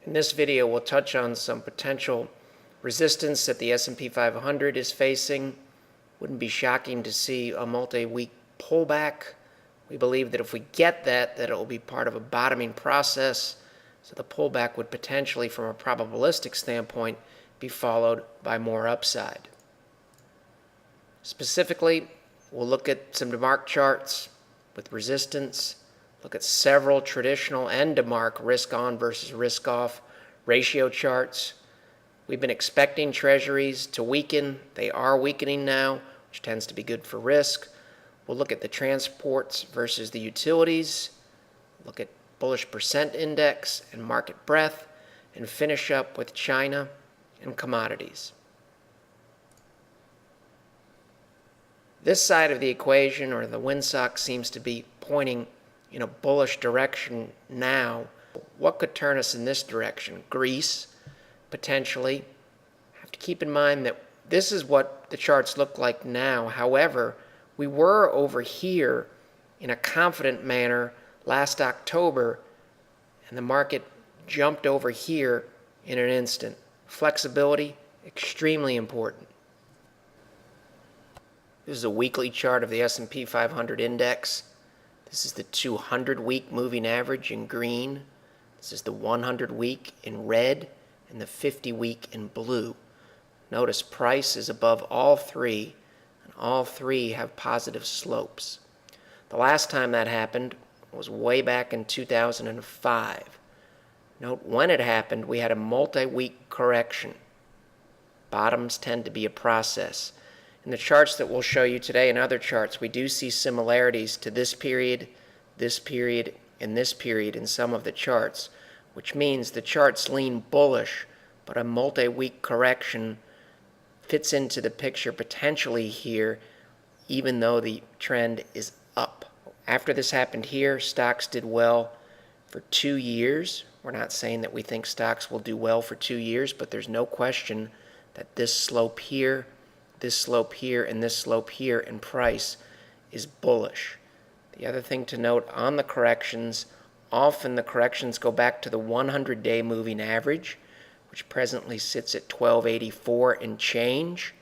In this video, we'll touch on some potential resistance that the S&P 500 is facing. Wouldn't be shocking to see a multi-week pullback. We believe that if we get that it will be part of a bottoming process. So the pullback would potentially, from a probabilistic standpoint, be followed by more upside. Specifically, we'll look at some DeMark charts with resistance, look at several traditional and DeMark risk-on versus risk-off ratio charts. We've been expecting treasuries to weaken. They are weakening now, which tends to be good for risk. We'll look at the transports versus the utilities, look at bullish percent index and market breadth, and finish up with China and commodities. This side of the equation, or the windsock, seems to be pointing in a bullish direction now. What could turn us in this direction? Greece, potentially. Have to keep in mind that this is what the charts look like now. However, we were over here in a confident manner last October, and the market jumped over here in an instant. Flexibility, extremely important. This is a weekly chart of the S&P 500 index. This is the 200-week moving average in green. This is the 100-week in red and the 50-week in blue. Notice price is above all three, and all three have positive slopes. The last time that happened was way back in 2005. Note when it happened, we had a multi-week correction. Bottoms tend to be a process. In the charts that we'll show you today and other charts, we do see similarities to this period, and this period in some of the charts, which means the charts lean bullish, but a multi-week correction fits into the picture potentially here, even though the trend is up. After this happened here, stocks did well for 2 years. We're not saying that we think stocks will do well for 2 years, but there's no question that this slope here, and this slope here in price is bullish. The other thing to note on the corrections, often the corrections go back to the 100-day moving average, which presently sits at 1284 and change,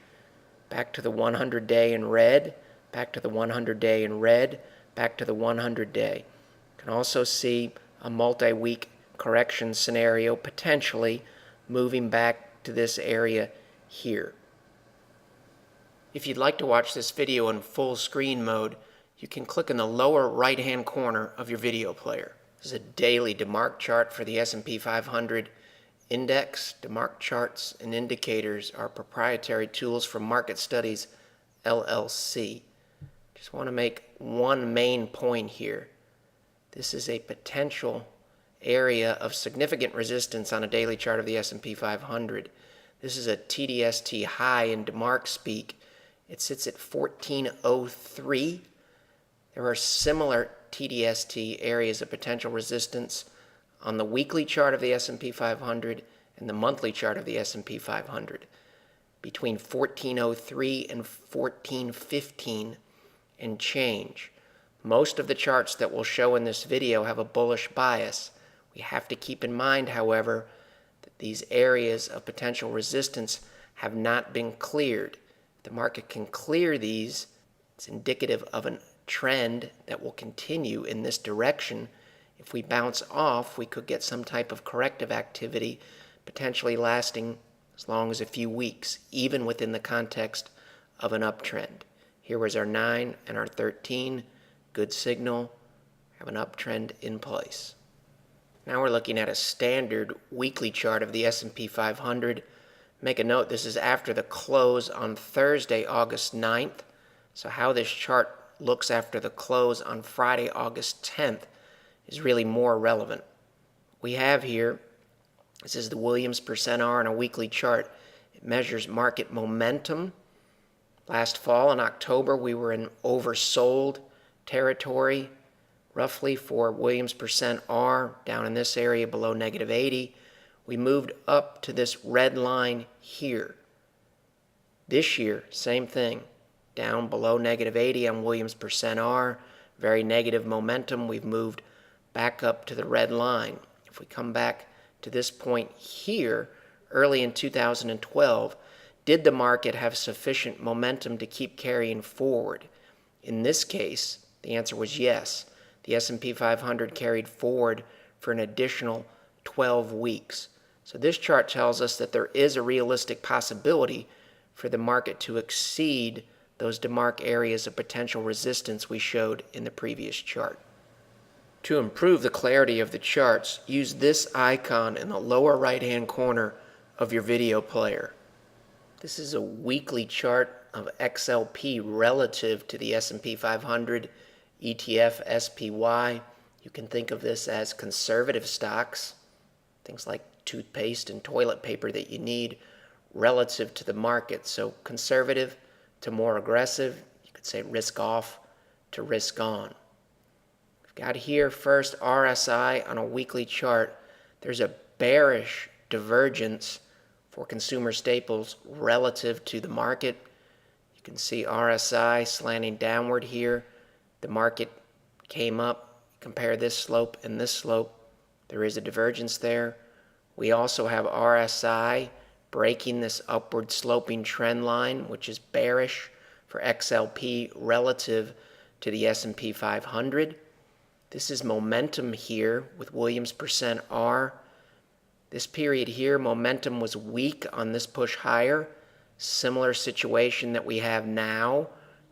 back to the 100-day in red, back to the 100-day in red, back to the 100-day. You can also see a multi-week correction scenario potentially moving back to this area here. If you'd like to watch this video in full screen mode, you can click in the lower right-hand corner of your video player. This is a daily DeMark chart for the S&P 500 index. DeMark charts and indicators are proprietary tools from Market Studies, LLC. Just want to make one main point here. This is a potential area of significant resistance on a daily chart of the S&P 500. This is a TDST high in DeMark speak. It sits at 1403. There are similar TDST areas of potential resistance on the weekly chart of the S&P 500 and the monthly chart of the S&P 500. Between 1403 and 1415 and change. Most of the charts that we'll show in this video have a bullish bias. We have to keep in mind, however, that these areas of potential resistance have not been cleared. If the market can clear these, it's indicative of a trend that will continue in this direction. If we bounce off, we could get some type of corrective activity, potentially lasting as long as a few weeks, even within the context of an uptrend. Here was our 9 and our 13. Good signal. Have an uptrend in place. Now we're looking at a standard weekly chart of the S&P 500. Make a note, this is after the close on Thursday, August 9th. So how this chart looks after the close on Friday, August 10th is really more relevant. We have here, this is the Williams percent R on a weekly chart. It measures market momentum. Last fall in October, we were in oversold territory, roughly for Williams percent R, down in this area below -80. We moved up to this red line here. This year, same thing, down below -80 on Williams percent R, very negative momentum. We've moved back up to the red line. If we come back to this point here, early in 2012, did the market have sufficient momentum to keep carrying forward? In this case, the answer was yes. The S&P 500 carried forward for an additional 12 weeks. So this chart tells us that there is a realistic possibility for the market to exceed those DeMark areas of potential resistance we showed in the previous chart. To improve the clarity of the charts, use this icon in the lower right-hand corner of your video player. This is a weekly chart of XLP relative to the S&P 500 ETF SPY. You can think of this as conservative stocks, things like toothpaste and toilet paper that you need relative to the market. So conservative to more aggressive, you could say risk off to risk on. We've got here first RSI on a weekly chart. There's a bearish divergence for consumer staples relative to the market. You can see RSI slanting downward here. The market came up. Compare this slope and this slope. There is a divergence there. We also have RSI breaking this upward sloping trend line, which is bearish for XLP relative to the S&P 500. This is momentum here with Williams percent R. This period here, momentum was weak on this push higher. Similar situation that we have now.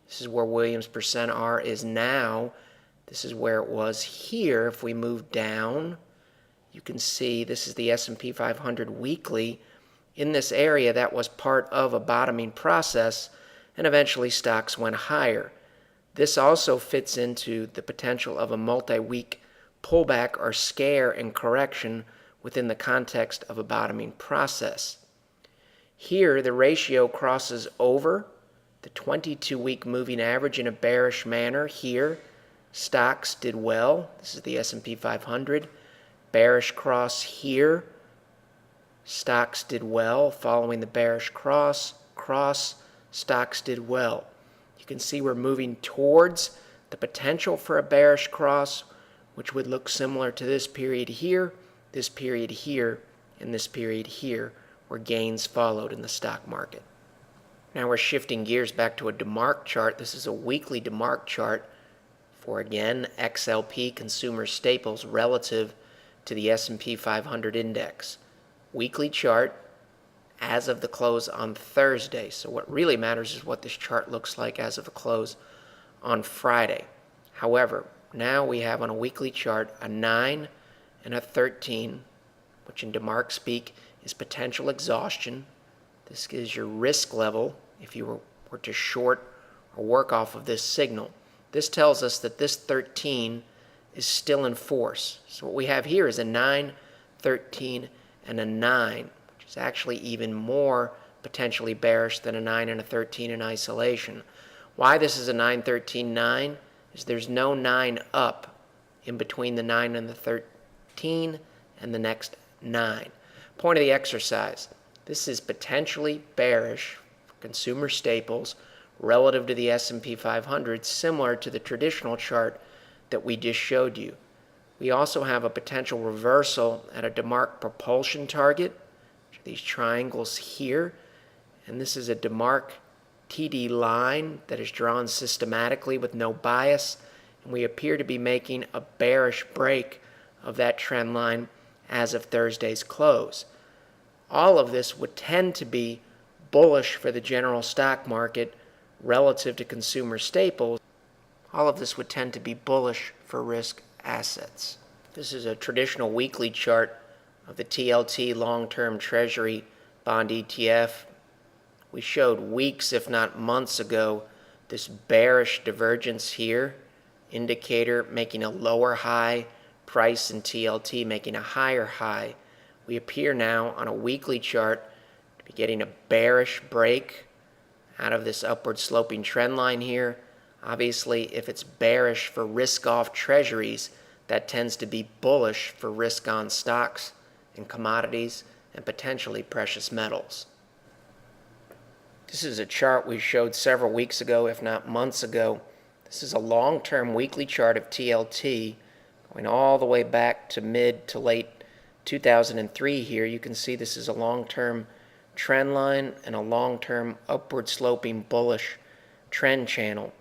This is where Williams percent R is now. This is where it was here. If we move down, you can see this is the S&P 500 weekly. In this area, that was part of a bottoming process, and eventually stocks went higher. This also fits into the potential of a multi-week pullback or scare and correction within the context of a bottoming process. Here, the ratio crosses over the 22-week moving average in a bearish manner. Here, stocks did well. This is the S&P 500. Bearish cross here. Stocks did well. Following the bearish cross, stocks did well. You can see we're moving towards the potential for a bearish cross, which would look similar to this period here, and this period here, where gains followed in the stock market. Now we're shifting gears back to a DeMark chart. This is a weekly DeMark chart for, again, XLP consumer staples relative to the S&P 500 index. Weekly chart as of the close on Thursday. So what really matters is what this chart looks like as of the close on Friday. However, now we have on a weekly chart a 9 and a 13, which in DeMark speak is potential exhaustion. This is your risk level if you were to short or work off of this signal. This tells us that this 13 is still in force. So what we have here is a 9, 13, and a 9, which is actually even more potentially bearish than a 9 and a 13 in isolation. Why this is a 9, 13, 9 is there's no 9 up in between the 9 and the 13 and the next 9. Point of the exercise. This is potentially bearish for consumer staples relative to the S&P 500, similar to the traditional chart that we just showed you. We also have a potential reversal at a DeMark propulsion target, which are these triangles here. And this is a DeMark TD line that is drawn systematically with no bias. And we appear to be making a bearish break of that trend line as of Thursday's close. All of this would tend to be bullish for the general stock market relative to consumer staples. All of this would tend to be bullish for risk assets. This is a traditional weekly chart of the TLT long-term Treasury bond ETF. We showed weeks, if not months ago, this bearish divergence here, indicator making a lower high, price in TLT making a higher high. We appear now on a weekly chart to be getting a bearish break out of this upward sloping trend line here. Obviously, if it's bearish for risk-off treasuries, that tends to be bullish for risk-on stocks and commodities and potentially precious metals. This is a chart we showed several weeks ago, if not months ago. This is a long-term weekly chart of TLT going all the way back to mid to late 2003 here, you can see this is a long-term trend line and a long-term upward sloping bullish trend channel.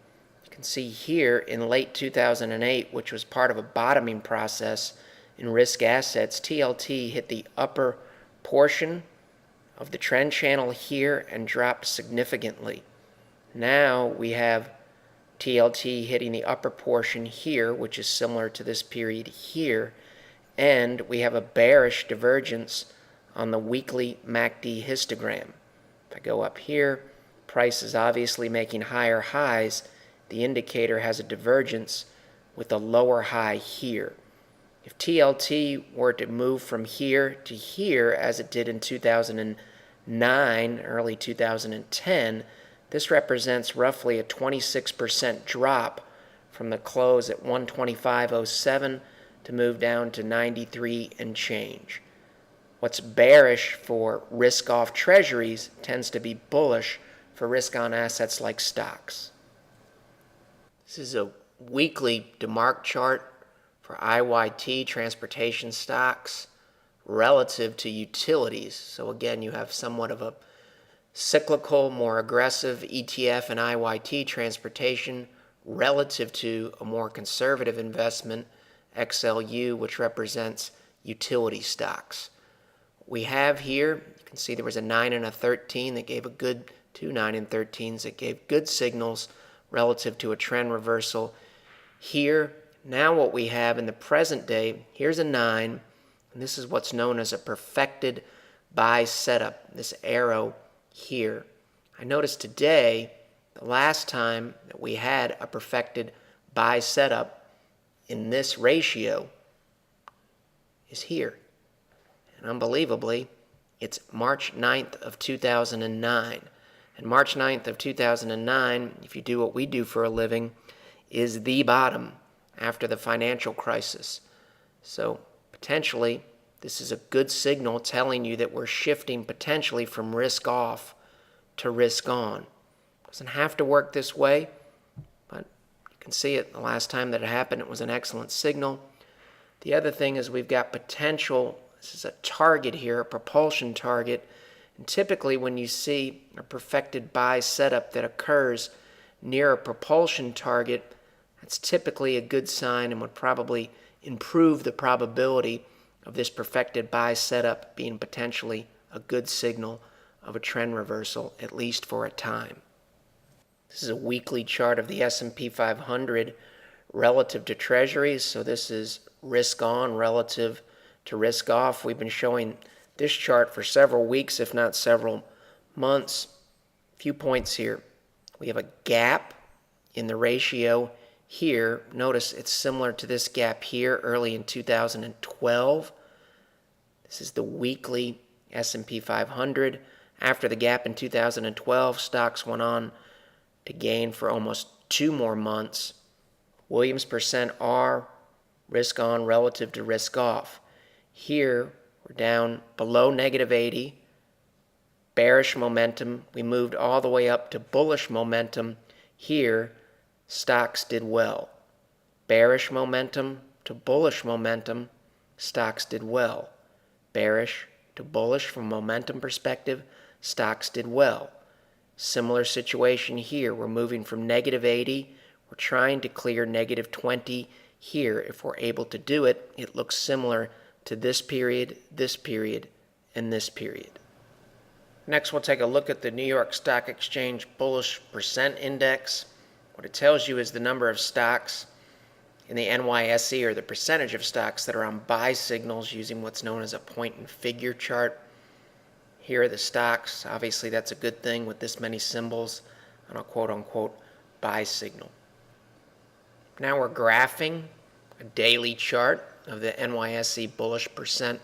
You can see here in late 2008, which was part of a bottoming process in risk assets, TLT hit the upper portion of the trend channel here and dropped significantly. Now we have TLT hitting the upper portion here, which is similar to this period here, and we have a bearish divergence on the weekly MACD histogram. If I go up here, price is obviously making higher highs. The indicator has a divergence with a lower high here. If TLT were to move from here to here, as it did in 2009, early 2010, this represents roughly a 26% drop from the close at 125.07 to move down to 93 and change. What's bearish for risk-off treasuries tends to be bullish for risk-on assets like stocks. This is a weekly DeMark chart for IYT transportation stocks relative to utilities. So again, you have somewhat of a cyclical, more aggressive ETF and IYT transportation relative to a more conservative investment, XLU, which represents utility stocks. We have here, you can see there was a 9 and a 13 that gave a good, two 9 and 13s that gave good signals relative to a trend reversal. Here, now what we have in the present day, here's a 9, and this is what's known as a perfected buy setup, this arrow here. I noticed today, the last time that we had a perfected buy setup in this ratio is here. And unbelievably, it's March 9th of 2009. And March 9th of 2009, if you do what we do for a living, is the bottom after the financial crisis. So potentially, this is a good signal telling you that we're shifting potentially from risk off to risk on. Doesn't have to work this way, but you can see it the last time that it happened. It was an excellent signal. The other thing is we've got potential. This is a target here, a propulsion target. And typically when you see a perfected buy setup that occurs near a propulsion target, that's typically a good sign and would probably improve the probability of this perfected buy setup being potentially a good signal of a trend reversal, at least for a time. This is a weekly chart of the S&P 500 relative to treasuries. So this is risk on relative to risk off. We've been showing this chart for several weeks, if not several months. A few points here. We have a gap in the ratio here. Notice it's similar to this gap here early in 2012. This is the weekly S&P 500. After the gap in 2012, stocks went on to gain for almost 2 more months. Williams percent R, risk on relative to risk off. Here, we're down below negative 80. Bearish momentum. We moved all the way up to bullish momentum. Here, stocks did well. Bearish momentum to bullish momentum, stocks did well. Bearish to bullish from a momentum perspective, stocks did well. Similar situation here. We're moving from negative 80. We're trying to clear negative 20 here. If we're able to do it, it looks similar to this period, and this period. Next, we'll take a look at the New York Stock Exchange Bullish Percent Index. What it tells you is the number of stocks in the NYSE, or the percentage of stocks that are on buy signals using what's known as a point and figure chart. Here are the stocks. Obviously, that's a good thing with this many symbols on a quote-unquote buy signal. Now we're graphing a daily chart of the NYSE Bullish Percent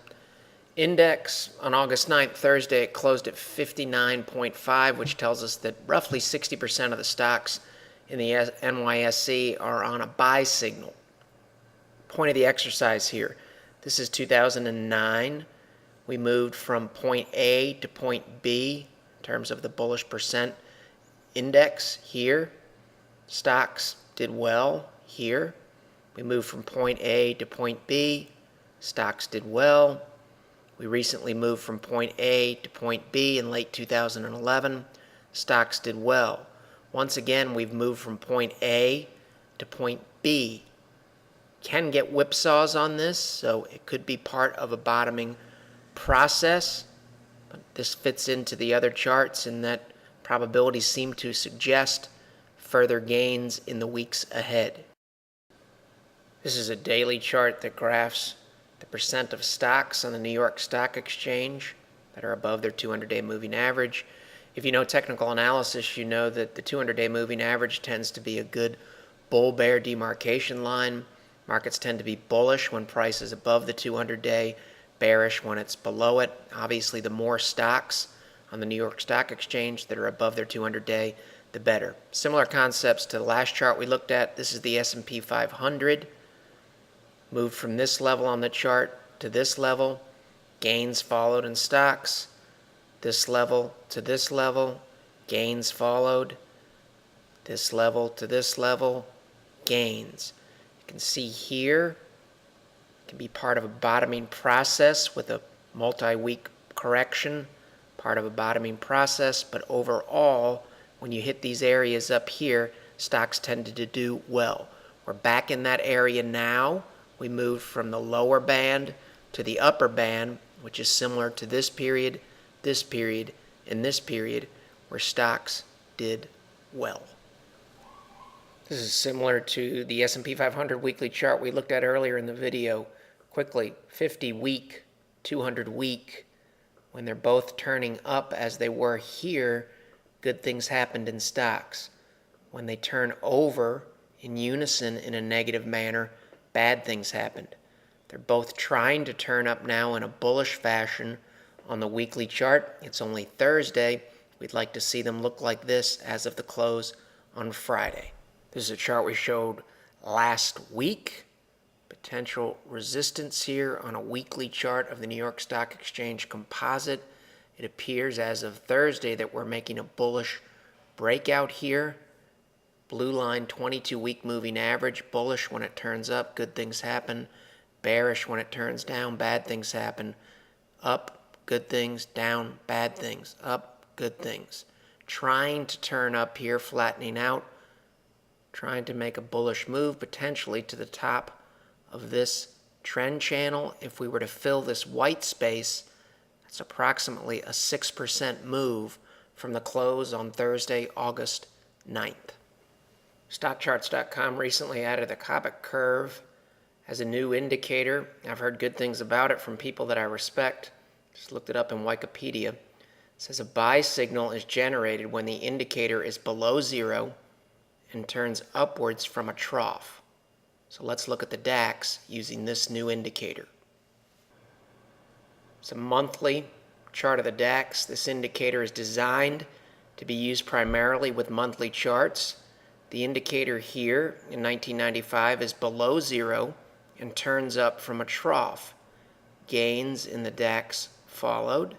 Index. On August 9th, Thursday, it closed at 59.5, which tells us that roughly 60% of the stocks in the NYSE are on a buy signal. Point of the exercise here. This is 2009. We moved from point A to point B in terms of the Bullish Percent Index here. Stocks did well here. We moved from point A to point B. Stocks did well. We recently moved from point A to point B in late 2011. Stocks did well. Once again, we've moved from point A to point B. Can get whipsaws on this, so it could be part of a bottoming process. But this fits into the other charts in that probabilities seem to suggest further gains in the weeks ahead. This is a daily chart that graphs the percent of stocks on the New York Stock Exchange that are above their 200-day moving average. If you know technical analysis, you know that the 200-day moving average tends to be a good bull-bear demarcation line. Markets tend to be bullish when price is above the 200-day, bearish when it's below it. Obviously, the more stocks on the New York Stock Exchange that are above their 200-day, the better. Similar concepts to the last chart we looked at. This is the S&P 500. Moved from this level on the chart to this level. Gains followed in stocks. This level to this level. Gains followed. This level to this level. Gains. You can see here, it can be part of a bottoming process with a multi-week correction, part of a bottoming process, but overall, when you hit these areas up here, stocks tended to do well. We're back in that area now. We moved from the lower band to the upper band, which is similar to this period, and this period, where stocks did well. This is similar to the S&P 500 weekly chart we looked at earlier in the video. Quickly, 50-week, 200-week, when they're both turning up as they were here, good things happened in stocks. When they turn over in unison in a negative manner, bad things happened. They're both trying to turn up now in a bullish fashion on the weekly chart. It's only Thursday. We'd like to see them look like this as of the close on Friday. This is a chart we showed last week. Potential resistance here on a weekly chart of the New York Stock Exchange Composite. It appears as of Thursday that we're making a bullish breakout here. Blue line, 22-week moving average. Bullish when it turns up, good things happen. Bearish when it turns down, bad things happen. Up, good things. Down, bad things. Up, good things. Trying to turn up here, flattening out. Trying to make a bullish move, potentially to the top of this trend channel. If we were to fill this white space, that's approximately a 6% move from the close on Thursday, August 9th. StockCharts.com recently added the Cobbett curve as a new indicator. I've heard good things about it from people that I respect. Just looked it up in Wikipedia. It says a buy signal is generated when the indicator is below zero and turns upwards from a trough. So let's look at the DAX using this new indicator. It's a monthly chart of the DAX. This indicator is designed to be used primarily with monthly charts. The indicator here in 1995 is below zero and turns up from a trough. Gains in the DAX followed.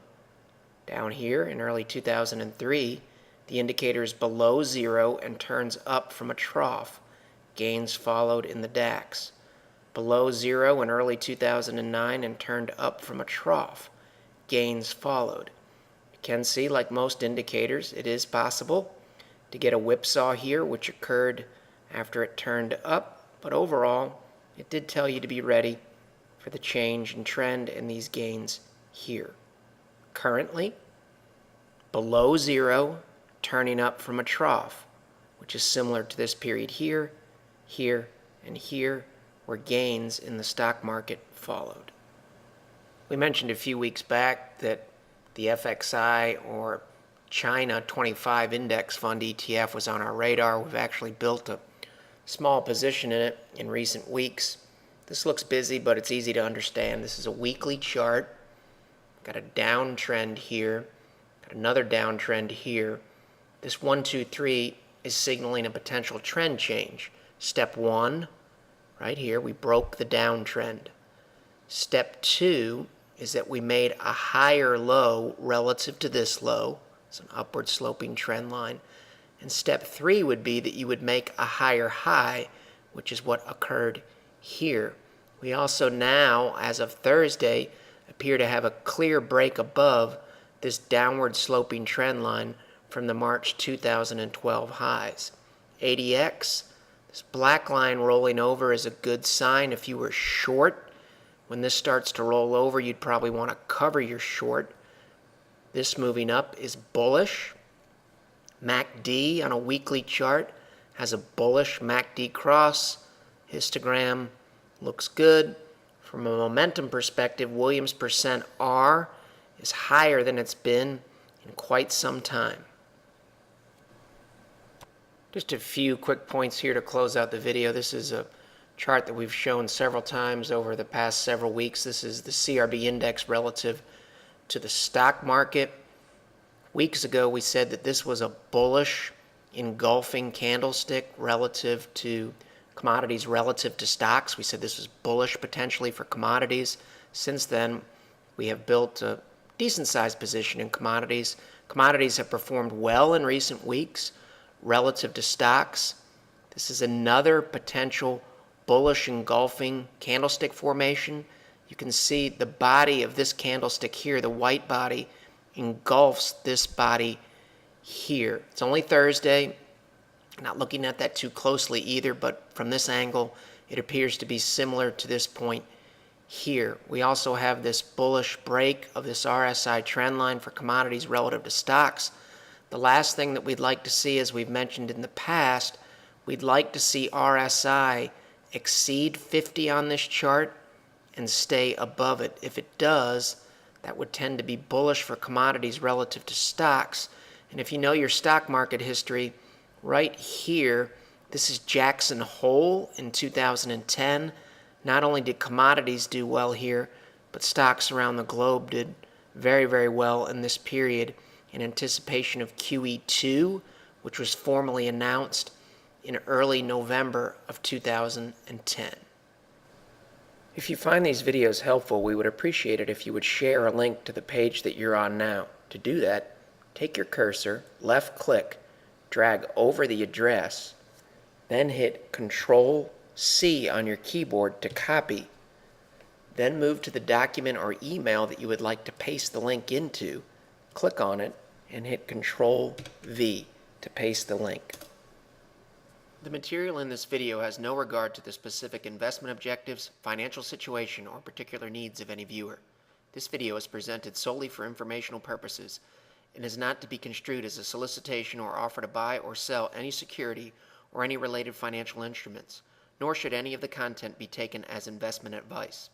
Down here in early 2003, the indicator is below zero and turns up from a trough. Gains followed in the DAX. Below zero in early 2009 and turned up from a trough. Gains followed. You can see, like most indicators, it is possible to get a whipsaw here, which occurred after it turned up, but overall, it did tell you to be ready for the change in trend and these gains here. Currently, below zero, turning up from a trough, which is similar to this period here, here, and here, where gains in the stock market followed. We mentioned a few weeks back that the FXI, or China 25 Index Fund ETF, was on our radar. We've actually built a small position in it in recent weeks. This looks busy, but it's easy to understand. This is a weekly chart. Got a downtrend here, got another downtrend here. This 1, 2, 3 is signaling a potential trend change. Step 1, right here, we broke the downtrend. Step 2 is that we made a higher low relative to this low. It's an upward sloping trend line. And step 3 would be that you would make a higher high, which is what occurred here. We also now, as of Thursday, appear to have a clear break above this downward sloping trend line from the March 2012 highs. ADX, this black line rolling over is a good sign if you were short. When this starts to roll over, you'd probably want to cover your short. This moving up is bullish. MACD on a weekly chart has a bullish MACD cross. Histogram looks good. From a momentum perspective, Williams percent R is higher than it's been in quite some time. Just a few quick points here to close out the video. This is a chart that we've shown several times over the past several weeks. This is the CRB index relative to the stock market. Weeks ago, we said that this was a bullish engulfing candlestick relative to commodities relative to stocks. We said this was bullish potentially for commodities. Since then, we have built a decent-sized position in commodities. Commodities have performed well in recent weeks relative to stocks. This is another potential bullish engulfing candlestick formation. You can see the body of this candlestick here, the white body, engulfs this body here. It's only Thursday. Not looking at that too closely either, but from this angle, it appears to be similar to this point here. We also have this bullish break of this RSI trend line for commodities relative to stocks. The last thing that we'd like to see, as we've mentioned in the past, we'd like to see RSI exceed 50 on this chart and stay above it. If it does, that would tend to be bullish for commodities relative to stocks. And if you know your stock market history, right here, this is Jackson Hole in 2010. Not only did commodities do well here, but stocks around the globe did very, very well in this period in anticipation of QE2, which was formally announced in early November of 2010. If you find these videos helpful, we would appreciate it if you would share a link to the page that you're on now. To do that, take your cursor, left click, drag over the address, then hit Control-C on your keyboard to copy. Then move to the document or email that you would like to paste the link into, click on it, and hit Control-V to paste the link. The material in this video has no regard to the specific investment objectives, financial situation, or particular needs of any viewer. This video is presented solely for informational purposes and is not to be construed as a solicitation or offer to buy or sell any security or any related financial instruments, nor should any of the content be taken as investment advice.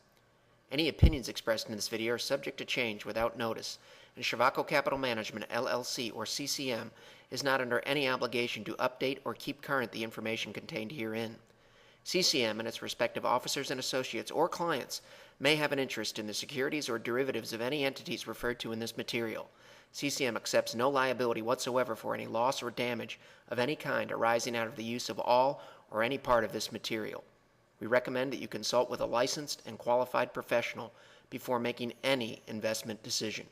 Any opinions expressed in this video are subject to change without notice, and Shavako Capital Management, LLC, or CCM, is not under any obligation to update or keep current the information contained herein. CCM and its respective officers and associates or clients may have an interest in the securities or derivatives of any entities referred to in this material. CCM accepts no liability whatsoever for any loss or damage of any kind arising out of the use of all or any part of this material. We recommend that you consult with a licensed and qualified professional before making any investment decision.